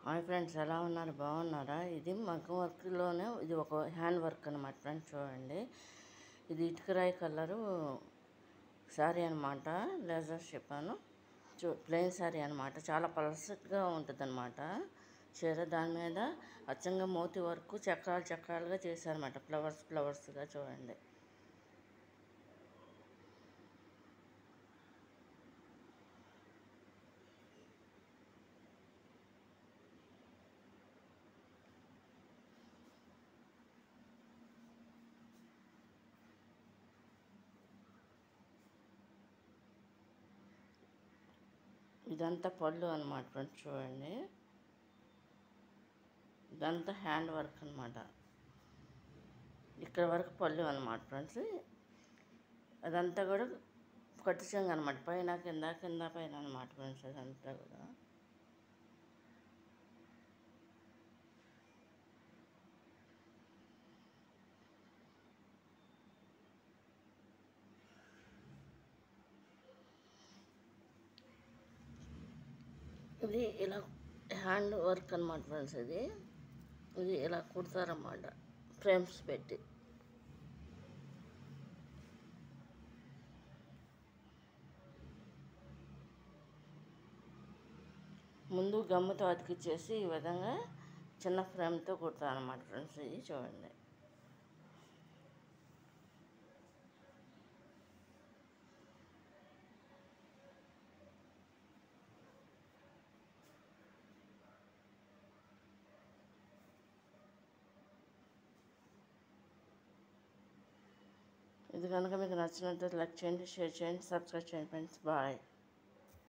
Hi friends, ఎలా ఉన్నారు? బాగున్నారా? ఇది మగ్గం వర్క్లోనే ఇది ఒక హ్యాండ్ వర్క్ అనమాట ఫ్రెండ్స్. చూడండి, ఇది ఇటుకరాయి కలరు శారీ అనమాట. లేజర్ చెప్పాను, ప్లెయిన్ శారీ అనమాట. చాలా పల్సట్గా ఉంటుంది అనమాట చీర. దాని మీద అచ్చంగా మోతి వర్క్ చక్రాలు చక్రాలుగా చేశారనమాట, ఫ్లవర్స్గా. చూడండి, ఇదంతా పళ్ళు అనమాట ఫ్రెండ్స్. చూడండి, ఇదంతా హ్యాండ్ వర్క్ అనమాట. ఇక్కడ వరకు పళ్ళు అనమాట ఫ్రెండ్స్. అదంతా కూడా కట్టు చెంగు అనమాట, పైన కింద కింద పైన అనమాట ఫ్రెండ్స్. అదంతా కూడా ఇది ఇలా హ్యాండ్ వర్క్ అనమాట ఫ్రెండ్స్. ఇది ఇలా కుడతారన్నమాట, ఫ్రేమ్స్ పెట్టి. ముందు గమ్ముతో అతికిచ్చేసి ఈ విధంగా చిన్న ఫ్రేమ్తో కుడతారన్నమాట ఫ్రెండ్స్. ఇది చూడండి, ఇది కనుక మీకు నచ్చినట్లయితే లైక్ చేయండి, షేర్ చేయండి, సబ్స్క్రైబ్ చేయండి ఫ్రెండ్స్. బాయ్.